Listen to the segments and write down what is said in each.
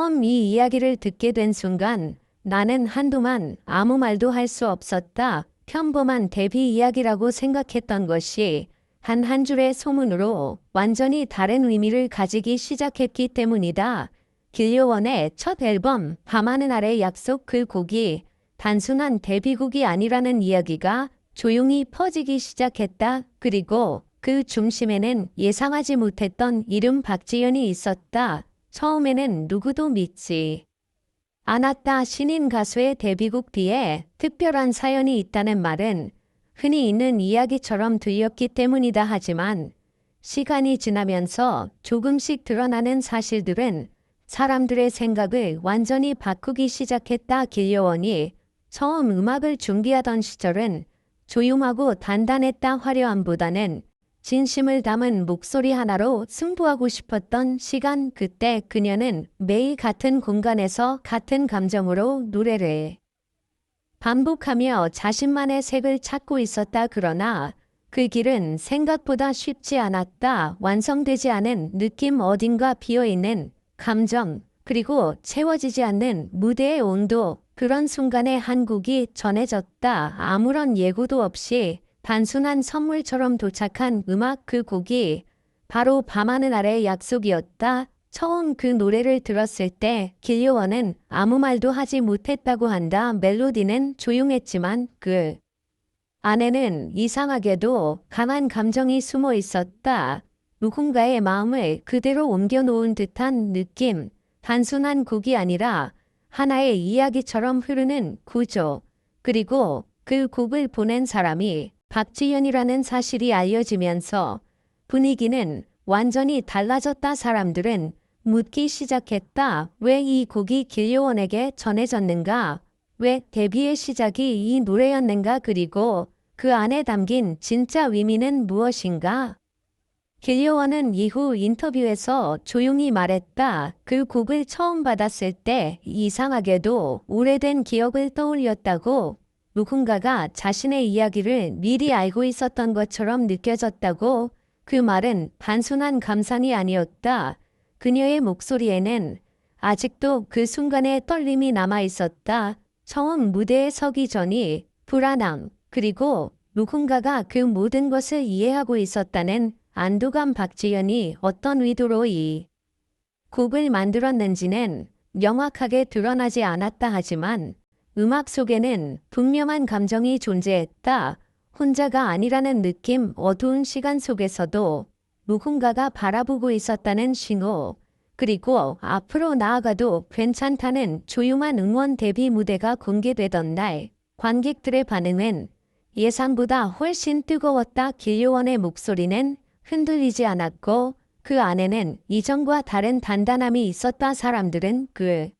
처음 이 이야기를 듣게 된 순간 나는 한동안 아무 말도 할 수 없었다. 평범한 데뷔 이야기라고 생각했던 것이 한 줄의 소문으로 완전히 다른 의미를 가지기 시작했기 때문이다. 길요원의 첫 앨범 밤하늘 아래 약속 그 곡이 단순한 데뷔곡이 아니라는 이야기가 조용히 퍼지기 시작했다. 그리고 그 중심에는 예상하지 못했던 이름 박지연이 있었다. 처음에는 누구도 믿지 않았다. 신인 가수의 데뷔곡 뒤에 특별한 사연이 있다는 말은 흔히 있는 이야기처럼 들렸기 때문이다. 하지만 시간이 지나면서 조금씩 드러나는 사실들은 사람들의 생각을 완전히 바꾸기 시작했다. 길요원이 처음 음악을 준비하던 시절은 조용하고 단단했다. 화려함보다는 진심을 담은 목소리 하나로 승부하고 싶었던 시간. 그때 그녀는 매일 같은 공간에서 같은 감정으로 노래를 반복하며 자신만의 색을 찾고 있었다. 그러나 그 길은 생각보다 쉽지 않았다. 완성되지 않은 느낌, 어딘가 비어있는 감정, 그리고 채워지지 않는 무대의 온도. 그런 순간에 한 곡이 전해졌다. 아무런 예고도 없이 단순한 선물처럼 도착한 음악. 그 곡이 바로 밤하늘 아래 약속이었다. 처음 그 노래를 들었을 때 길요원은 아무 말도 하지 못했다고 한다. 멜로디는 조용했지만 그 안에는 이상하게도 강한 감정이 숨어 있었다. 누군가의 마음을 그대로 옮겨놓은 듯한 느낌. 단순한 곡이 아니라 하나의 이야기처럼 흐르는 구조. 그리고 그 곡을 보낸 사람이 박지연이라는 사실이 알려지면서 분위기는 완전히 달라졌다. 사람들은 묻기 시작했다. 왜 이 곡이 길요원에게 전해졌는가? 왜 데뷔의 시작이 이 노래였는가? 그리고 그 안에 담긴 진짜 의미는 무엇인가? 길요원은 이후 인터뷰에서 조용히 말했다. 그 곡을 처음 받았을 때 이상하게도 오래된 기억을 떠올렸다고. 누군가가 자신의 이야기를 미리 알고 있었던 것처럼 느껴졌다고. 그 말은 단순한 감상이 아니었다. 그녀의 목소리에는 아직도 그 순간의 떨림이 남아 있었다. 처음 무대에 서기 전이 불안함, 그리고 누군가가 그 모든 것을 이해하고 있었다는 안도감. 박지연이 어떤 의도로 이 곡을 만들었는지는 명확하게 드러나지 않았다. 하지만 음악 속에는 분명한 감정이 존재했다. 혼자가 아니라는 느낌. 어두운 시간 속에서도 누군가가 바라보고 있었다는 신호. 그리고 앞으로 나아가도 괜찮다는 조용한 응원. 데뷔 무대가 공개되던 날 관객들의 반응은 예상보다 훨씬 뜨거웠다. 길요원의 목소리는 흔들리지 않았고 그 안에는 이전과 다른 단단함이 있었다. 사람들은 그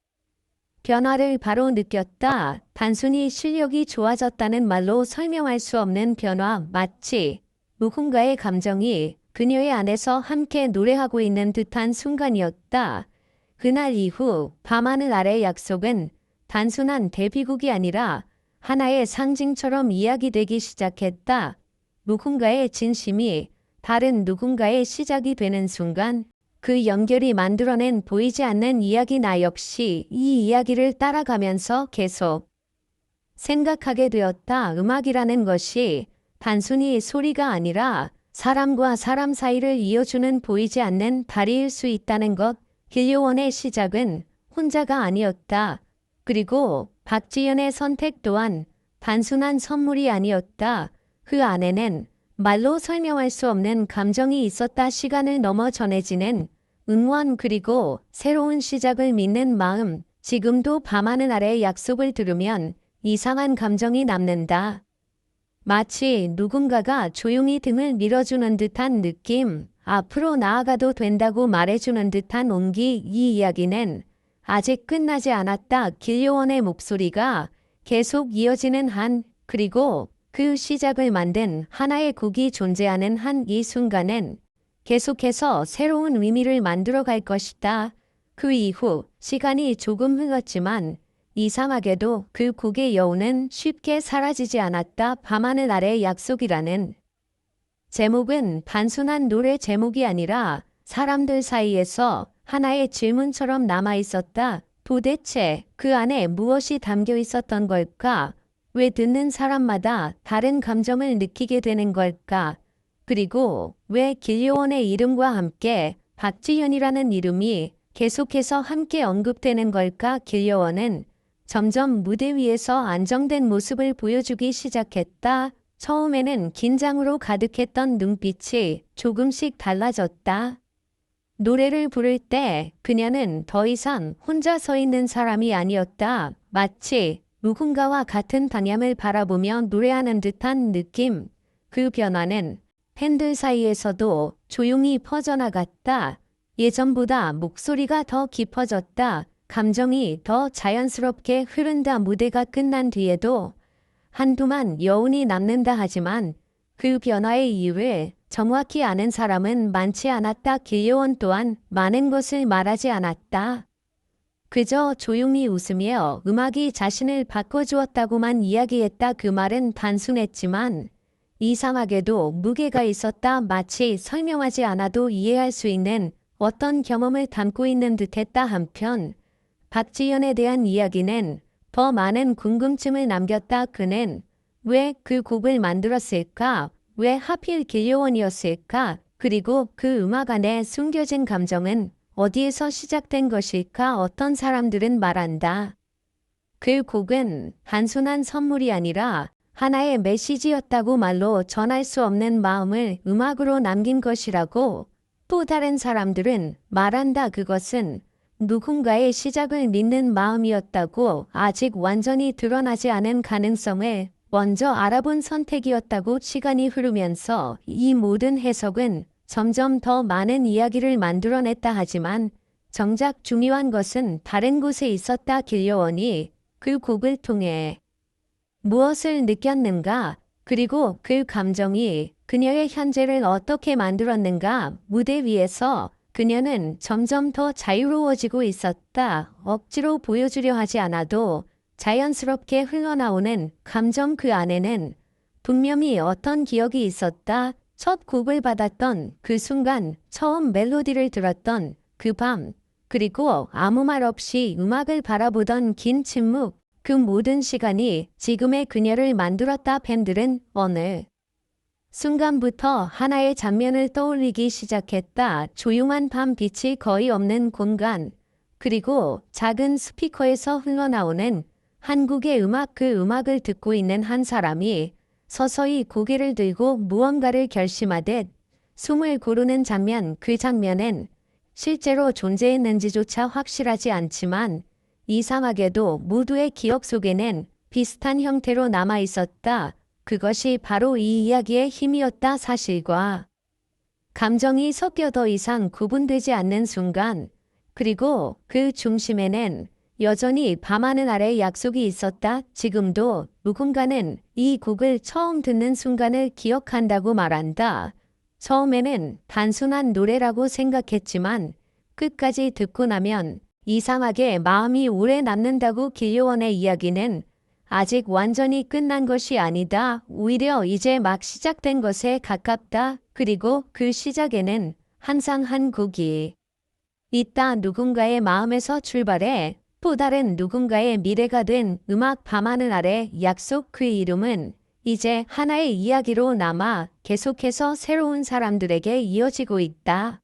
변화를 바로 느꼈다. 단순히 실력이 좋아졌다는 말로 설명할 수 없는 변화. 마치 누군가의 감정이 그녀의 안에서 함께 노래하고 있는 듯한 순간이었다. 그날 이후 밤하늘 아래 약속은 단순한 데뷔곡이 아니라 하나의 상징처럼 이야기되기 시작했다. 누군가의 진심이 다른 누군가의 시작이 되는 순간 그 연결이 만들어낸 보이지 않는 이야기. 나 역시 이 이야기를 따라가면서 계속 생각하게 되었다. 음악이라는 것이 단순히 소리가 아니라 사람과 사람 사이를 이어주는 보이지 않는 다리일 수 있다는 것. 길요원의 시작은 혼자가 아니었다. 그리고 박지연의 선택 또한 단순한 선물이 아니었다. 그 안에는 말로 설명할 수 없는 감정이 있었다. 시간을 넘어 전해지는 응원, 그리고 새로운 시작을 믿는 마음. 지금도 밤하늘 아래 약속을 들으면 이상한 감정이 남는다. 마치 누군가가 조용히 등을 밀어주는 듯한 느낌. 앞으로 나아가도 된다고 말해주는 듯한 온기. 이 이야기는 아직 끝나지 않았다. 길요원의 목소리가 계속 이어지는 한, 그리고 그 시작을 만든 하나의 곡이 존재하는 한. 이 순간은 계속해서 새로운 의미를 만들어 갈 것이다. 그 이후 시간이 조금 흘렀지만 이상하게도 그 곡의 여운은 쉽게 사라지지 않았다. 밤하늘 아래 약속이라는 제목은 단순한 노래 제목이 아니라 사람들 사이에서 하나의 질문처럼 남아 있었다. 도대체 그 안에 무엇이 담겨 있었던 걸까? 왜 듣는 사람마다 다른 감정을 느끼게 되는 걸까? 그리고 왜 길요원의 이름과 함께 박지현이라는 이름이 계속해서 함께 언급되는 걸까? 길요원은 점점 무대 위에서 안정된 모습을 보여주기 시작했다. 처음에는 긴장으로 가득했던 눈빛이 조금씩 달라졌다. 노래를 부를 때 그녀는 더 이상 혼자 서 있는 사람이 아니었다. 마치 누군가와 같은 방향을 바라보며 노래하는 듯한 느낌. 그 변화는 팬들 사이에서도 조용히 퍼져나갔다. 예전보다 목소리가 더 깊어졌다. 감정이 더 자연스럽게 흐른다. 무대가 끝난 뒤에도 한동안 여운이 남는다 하지만 그 변화의 이유를 정확히 아는 사람은 많지 않았다. 길요원 또한 많은 것을 말하지 않았다. 그저 조용히 웃으며 음악이 자신을 바꿔주었다고만 이야기했다. 그 말은 단순했지만 이상하게도 무게가 있었다. 마치 설명하지 않아도 이해할 수 있는 어떤 경험을 담고 있는 듯했다. 한편 박지현에 대한 이야기는 더 많은 궁금증을 남겼다. 그는 왜 그 곡을 만들었을까? 왜 하필 길요원이었을까? 그리고 그 음악 안에 숨겨진 감정은 어디에서 시작된 것일까? 어떤 사람들은 말한다. 그 곡은 단순한 선물이 아니라 하나의 메시지였다고 말로 전할 수 없는 마음을 음악으로 남긴 것이라고. 또 다른 사람들은 말한다. 그것은 누군가의 시작을 믿는 마음이었다고. 아직 완전히 드러나지 않은 가능성을 먼저 알아본 선택이었다고. 시간이 흐르면서 이 모든 해석은 점점 더 많은 이야기를 만들어냈다. 하지만 정작 중요한 것은 다른 곳에 있었다. 길요원이 그 곡을 통해 무엇을 느꼈는가? 그리고 그 감정이 그녀의 현재를 어떻게 만들었는가? 무대 위에서 그녀는 점점 더 자유로워지고 있었다. 억지로 보여주려 하지 않아도 자연스럽게 흘러나오는 감정. 그 안에는 분명히 어떤 기억이 있었다. 첫 곡을 받았던 그 순간, 처음 멜로디를 들었던 그 밤, 그리고 아무 말 없이 음악을 바라보던 긴 침묵. 그 모든 시간이 지금의 그녀를 만들었다. 팬들은 어느 순간부터 하나의 장면을 떠올리기 시작했다. 조용한 밤, 빛이 거의 없는 공간, 그리고 작은 스피커에서 흘러나오는 한국의 음악. 그 음악을 듣고 있는 한 사람이 서서히 고개를 들고 무언가를 결심하듯 숨을 고르는 장면. 그 장면엔 실제로 존재했는지조차 확실하지 않지만 이상하게도 모두의 기억 속에는 비슷한 형태로 남아 있었다. 그것이 바로 이 이야기의 힘이었다. 사실과 감정이 섞여 더 이상 구분되지 않는 순간, 그리고 그 중심에는 여전히 밤하늘 아래 약속이 있었다. 지금도 누군가는 이 곡을 처음 듣는 순간을 기억한다고 말한다. 처음에는 단순한 노래라고 생각했지만 끝까지 듣고 나면 이상하게 마음이 오래 남는다고. 길요원의 이야기는 아직 완전히 끝난 것이 아니다. 오히려 이제 막 시작된 것에 가깝다. 그리고 그 시작에는 항상 한 곡이 있다. 누군가의 마음에서 출발해 또 다른 누군가의 미래가 된 음악. 밤하늘 아래 약속. 그 이름은 이제 하나의 이야기로 남아 계속해서 새로운 사람들에게 이어지고 있다.